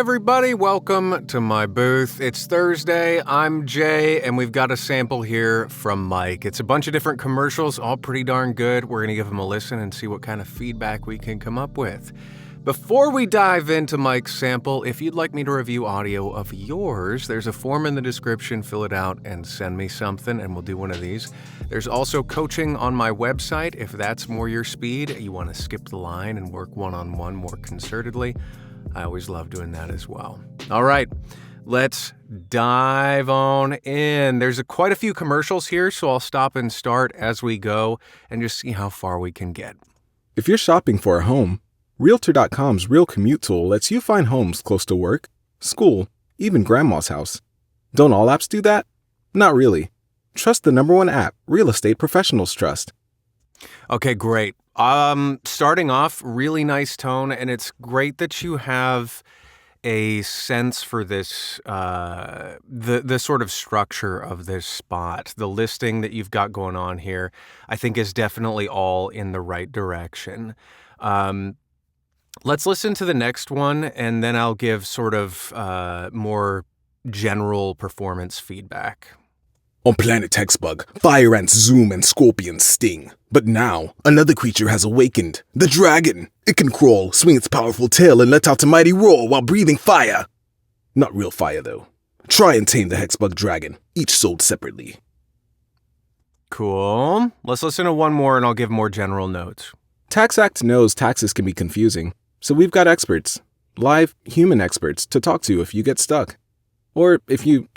everybody. Welcome to my booth. It's Thursday. I'm Jay, and we've got a sample here from Mike. It's a bunch of different commercials, all pretty darn good. We're going to give them a listen and see what kind of feedback we can come up with. Before we dive into Mike's sample, if you'd like me to review audio of yours, there's a form in the description. Fill it out and send me something, and we'll do one of these. There's also coaching on my website. If that's more your speed, you want to skip the line and work one-on-one more concertedly, I always love doing that as well. All right, let's dive on in. There's quite a few commercials here, so I'll stop and start as we go and just see how far we can get. If you're shopping for a home, Realtor.com's Real Commute tool lets you find homes close to work, school, even grandma's house. Don't all apps do that? Not really. Trust the #1 app real estate professionals trust. Okay, great. Starting off, really nice tone, and it's great that you have a sense for this, the sort of structure of this spot. The listing that you've got going on here, I think, is definitely all in the right direction. Let's listen to the next one, and then I'll give sort of more general performance feedback. On planet Hexbug, fire ants zoom and scorpions sting. But now, another creature has awakened. The dragon. It can crawl, swing its powerful tail, and let out a mighty roar while breathing fire. Not real fire, though. Try and tame the Hexbug dragon, each sold separately. Cool. Let's listen to one more, and I'll give more general notes. Tax Act knows taxes can be confusing, so we've got experts, live human experts, to talk to if you get stuck. Or if you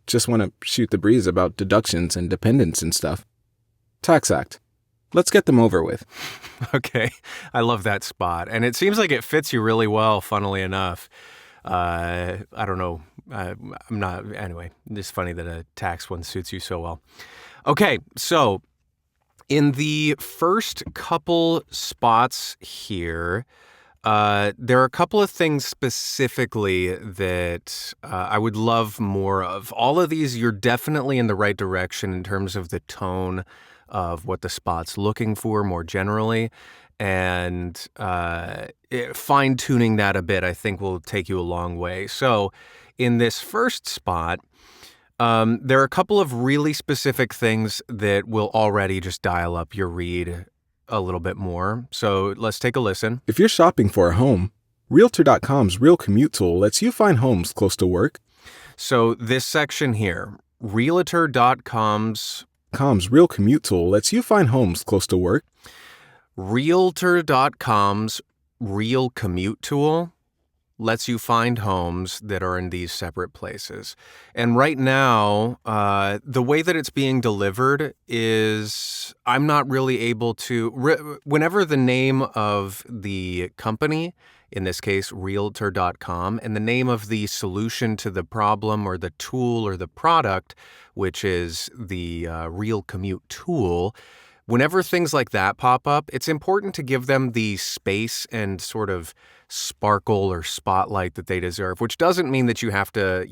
just want to shoot the breeze about deductions and dependents and stuff. Tax Act. Let's get them over with. Okay, I love that spot. And it seems like it fits you really well, funnily enough. I don't know. Anyway, it's funny that a tax one suits you so well. Okay, so in the first couple spots here, there are a couple of things specifically that I would love more of. All of these, you're definitely in the right direction in terms of the tone of what the spot's looking for more generally. And fine-tuning that a bit, I think, will take you a long way. So in this first spot, there are a couple of really specific things that will already just dial up your read a little bit more. So let's take a listen. If you're shopping for a home, Realtor.com's Real Commute tool lets you find homes close to work. So this section here, Realtor.com's Real Commute tool lets you find homes close to work. Realtor.com's Real Commute tool lets you find homes that are in these separate places. And right now, the way that it's being delivered is I'm not really able to, whenever the name of the company, in this case, Realtor.com, and the name of the solution to the problem or the tool or the product, which is the Real Commute tool, whenever things like that pop up, it's important to give them the space and sort of sparkle or spotlight that they deserve, which doesn't mean that you have to,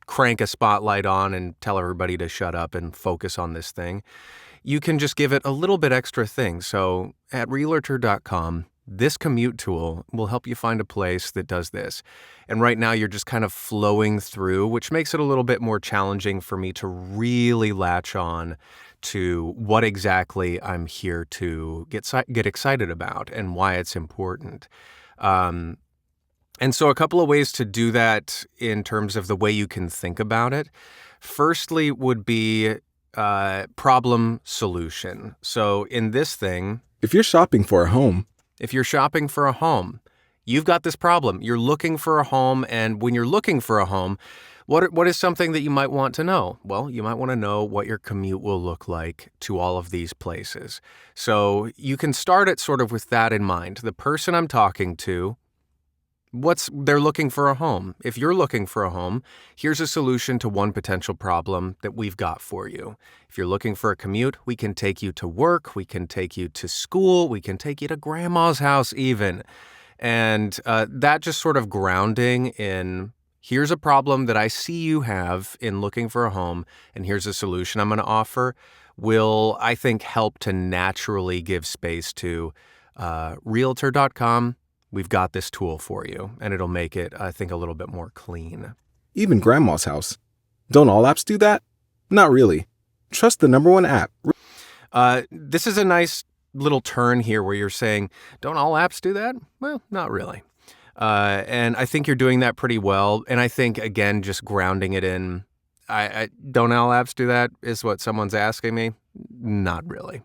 crank a spotlight on and tell everybody to shut up and focus on this thing. You can just give it a little bit extra thing. So at Realtor.com, this commute tool will help you find a place that does this. And right now you're just kind of flowing through, which makes it a little bit more challenging for me to really latch on to what exactly I'm here to get excited about and why it's important. And so a couple of ways to do that in terms of the way you can think about it. Firstly would be problem solution. So in this thing, if you're shopping for a home, you've got this problem. You're looking for a home, and when you're looking for a home, what is something that you might want to know? Well, you might want to know what your commute will look like to all of these places. So you can start it sort of with that in mind. The person I'm talking to, they're looking for a home. If you're looking for a home, here's a solution to one potential problem that we've got for you. If you're looking for a commute, we can take you to work, we can take you to school, we can take you to grandma's house even. And that just sort of grounding in, here's a problem that I see you have in looking for a home, and here's a solution I'm going to offer, will, I think, help to naturally give space to Realtor.com, we've got this tool for you, and it'll make it, I think, a little bit more clean. Even grandma's house. Don't all apps do that? Not really. Trust the #1 app. This is a nice little turn here where you're saying, don't all apps do that? Well, not really. And I think you're doing that pretty well. And I think, again, just grounding it in, don't all apps do that is what someone's asking me? Not really.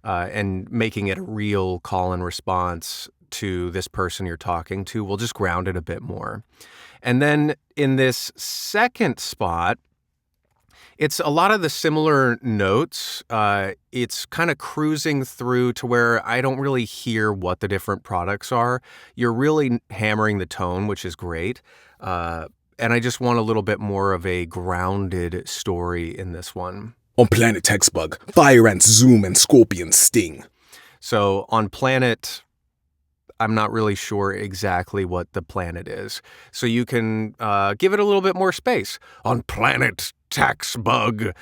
And making it a real call and response to this person you're talking to will just ground it a bit more. And then in this second spot, it's a lot of the similar notes. It's kind of cruising through to where I don't really hear what the different products are. You're really hammering the tone, which is great. And I just want a little bit more of a grounded story in this one. On planet Hexbug, fire ants zoom and scorpions sting. So on planet, I'm not really sure exactly what the planet is. So you can give it a little bit more space. On planet Taxbug,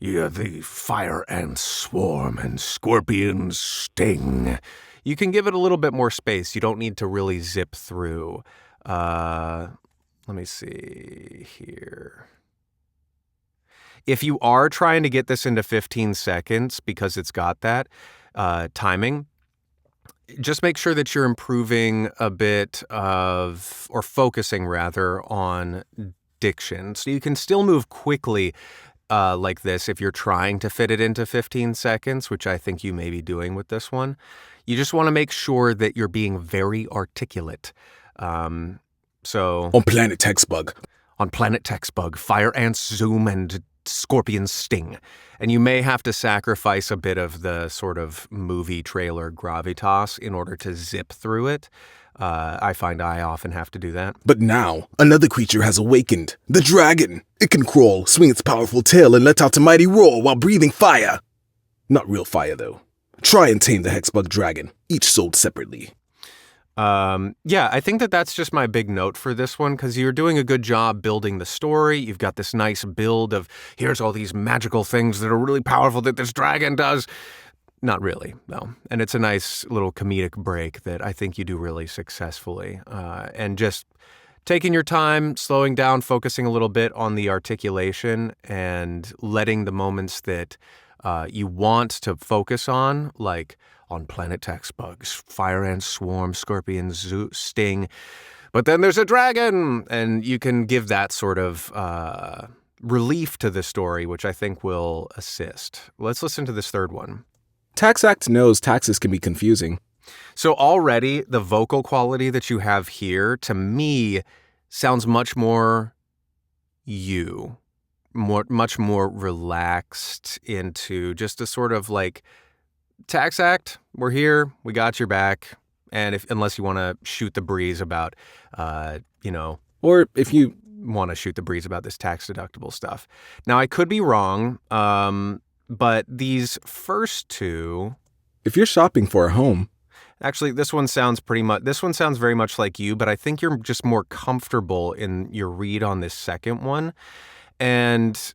the fire ants swarm and scorpions sting. You can give it a little bit more space. You don't need to really zip through. Let me see here. If you are trying to get this into 15 seconds because it's got that timing, just make sure that you're improving a bit of, or focusing rather, on diction. So you can still move quickly like this if you're trying to fit it into 15 seconds, which I think you may be doing with this one. You just want to make sure that you're being very articulate. So on planet Hexbug, fire ants zoom and scorpions sting. And you may have to sacrifice a bit of the sort of movie trailer gravitas in order to zip through it. I find I often have to do that. But now, another creature has awakened. The dragon. It can crawl, swing its powerful tail, and let out a mighty roar while breathing fire. Not real fire, though. Try and tame the Hexbug dragon, each sold separately. Yeah, I think that's just my big note for this one, because you're doing a good job building the story. You've got this nice build of, here's all these magical things that are really powerful that this dragon does. Not really, though. And it's a nice little comedic break that I think you do really successfully. And just taking your time, slowing down, focusing a little bit on the articulation and letting the moments that you want to focus on, like on planet Taxbugs, fire ants swarm, scorpions sting, but then there's a dragon, and you can give that sort of relief to the story, which I think will assist. Let's listen to this third one. Tax Act knows taxes can be confusing. So already the vocal quality that you have here, to me, sounds much more much more relaxed into just a sort of like, Tax Act, we're here, we got your back. And unless you want to shoot the breeze about, Or if you want to shoot the breeze about this tax deductible stuff. Now, I could be wrong, but these first two, if you're shopping for a home, actually, this one sounds very much like you, but I think you're just more comfortable in your read on this second one. And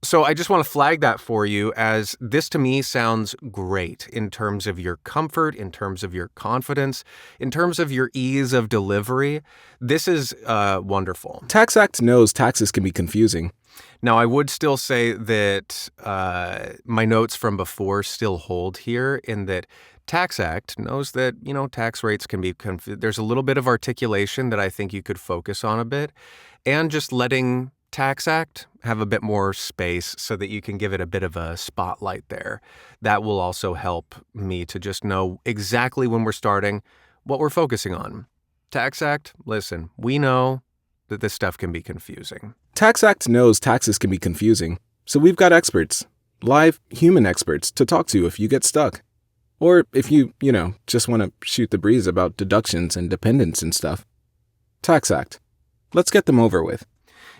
so I just want to flag that for you, as this to me sounds great in terms of your comfort, in terms of your confidence, in terms of your ease of delivery. This is wonderful. Tax Act knows taxes can be confusing. Now, I would still say that my notes from before still hold here, in that Tax Act knows that, tax rates can be there's a little bit of articulation that I think you could focus on a bit, and just letting Tax Act have a bit more space so that you can give it a bit of a spotlight there. That will also help me to just know exactly when we're starting, what we're focusing on. Tax Act, listen, we know that this stuff can be confusing. Tax Act knows taxes can be confusing, so we've got experts, live human experts, to talk to if you get stuck. Or if you just want to shoot the breeze about deductions and dependents and stuff. Tax Act. Let's get them over with.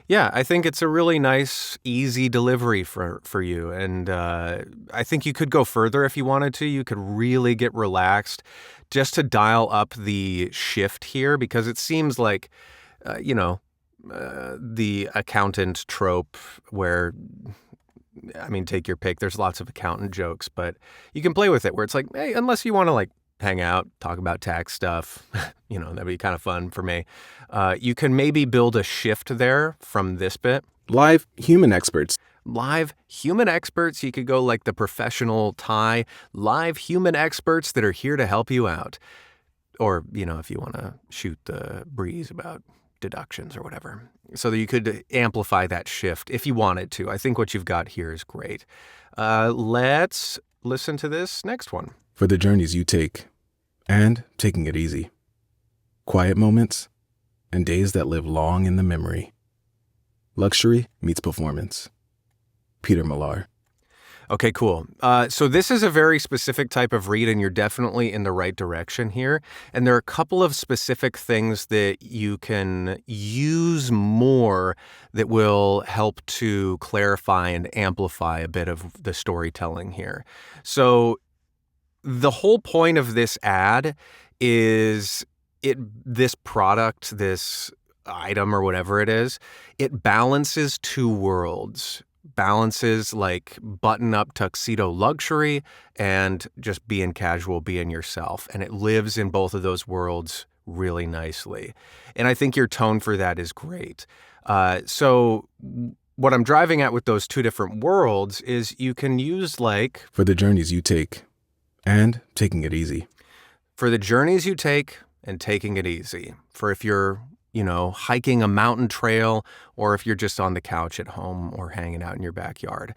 Yeah, I think it's a really nice, easy delivery for you. And I think you could go further if you wanted to. You could really get relaxed just to dial up the shift here, because it seems like, the accountant trope where, take your pick. There's lots of accountant jokes, but you can play with it where it's like, hey, unless you want to hang out, talk about tax stuff. That'd be kind of fun for me. You can maybe build a shift there from this bit. Live human experts. Live human experts. You could go like the professional tie. Live human experts that are here to help you out. Or, if you want to shoot the breeze about deductions or whatever. So that you could amplify that shift if you wanted to. I think what you've got here is great. Let's listen to this next one. For the journeys you take and taking it easy. Quiet moments and days that live long in the memory. Luxury meets performance. Peter Millar. Okay, cool. So this is a very specific type of read, and you're definitely in the right direction here. And there are a couple of specific things that you can use more that will help to clarify and amplify a bit of the storytelling here. So the whole point of this ad is this product, this item or whatever it is, it balances two worlds. Balances like button-up tuxedo luxury and just being casual, being yourself. And it lives in both of those worlds really nicely. And I think your tone for that is great. So what I'm driving at with those two different worlds is you can use like... For the journeys you take and taking it easy. For the journeys you take and taking it easy. For if you're hiking a mountain trail, or if you're just on the couch at home or hanging out in your backyard.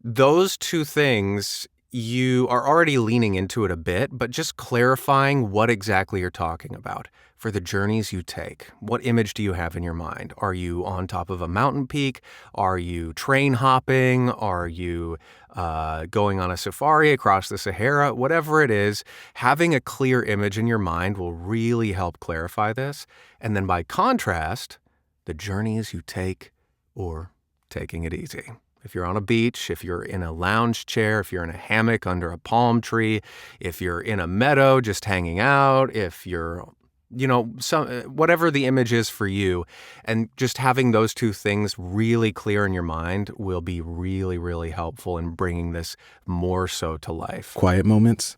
Those two things, you are already leaning into it a bit, but just clarifying what exactly you're talking about. For the journeys you take, what image do you have in your mind? Are you on top of a mountain peak? Are you train hopping? Are you going on a safari across the Sahara? Whatever it is, having a clear image in your mind will really help clarify this. And then by contrast, the journeys you take or taking it easy. If you're on a beach, if you're in a lounge chair, if you're in a hammock under a palm tree, if you're in a meadow just hanging out, if you're whatever the image is for you, and just having those two things really clear in your mind will be really, really helpful in bringing this more so to life. Quiet moments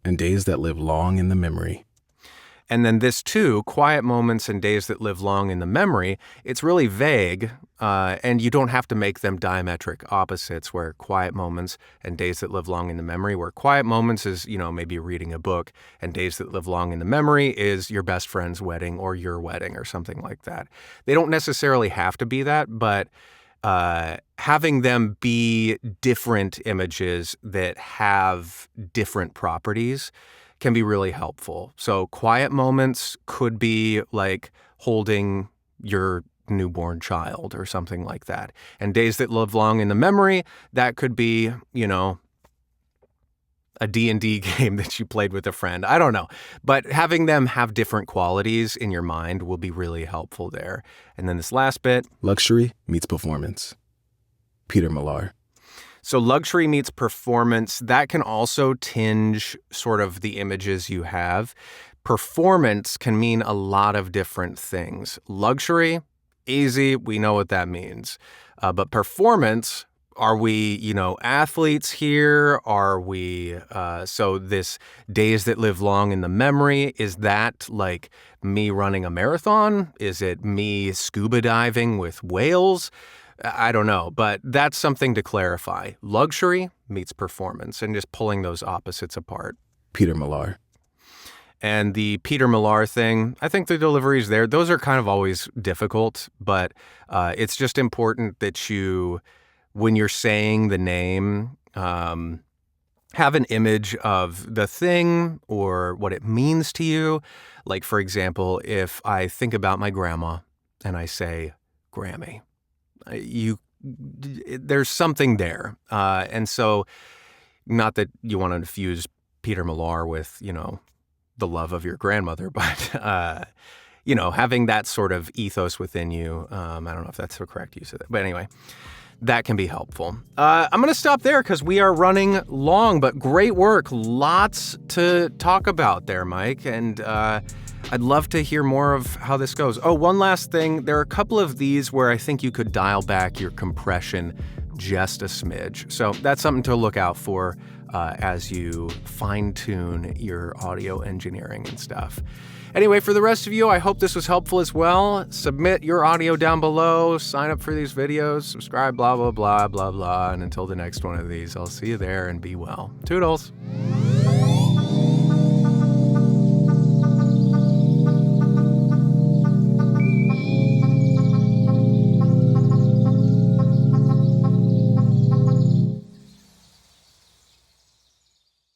and days that live long in the memory. And then this too, quiet moments and days that live long in the memory, it's really vague, and you don't have to make them diametric opposites, where quiet moments and days that live long in the memory, where quiet moments is, maybe reading a book, and days that live long in the memory is your best friend's wedding or your wedding or something like that. They don't necessarily have to be that, but having them be different images that have different properties can be really helpful. So quiet moments could be like holding your newborn child or something like that. And days that live long in the memory, that could be, a D&D game that you played with a friend. I don't know. But having them have different qualities in your mind will be really helpful there. And then this last bit. Luxury meets performance. Peter Millar. So luxury meets performance, that can also tinge sort of the images you have. Performance can mean a lot of different things. Luxury, easy, we know what that means. But performance, are we, athletes here? Are we, so this days that live long in the memory, is that like me running a marathon? Is it me scuba diving with whales? I don't know, but that's something to clarify. Luxury meets performance, and just pulling those opposites apart. Peter Millar. And the Peter Millar thing, I think the deliveries there, those are kind of always difficult, but it's just important that you, when you're saying the name, have an image of the thing or what it means to you. Like, for example, if I think about my grandma and I say Grammy, there's something there. And so not that you want to infuse Peter Millar with, the love of your grandmother, but, having that sort of ethos within you. I don't know if that's the correct use of that, but anyway, that can be helpful. I'm going to stop there because we are running long, but great work. Lots to talk about there, Mike. And, I'd love to hear more of how this goes. Oh, one last thing. There are a couple of these where I think you could dial back your compression just a smidge. So that's something to look out for. as you fine-tune your audio engineering and stuff. Anyway, for the rest of you, I hope this was helpful as well. Submit your audio down below, sign up for these videos, subscribe, blah, blah, blah, blah, blah. And until the next one of these, I'll see you there and be well. Toodles.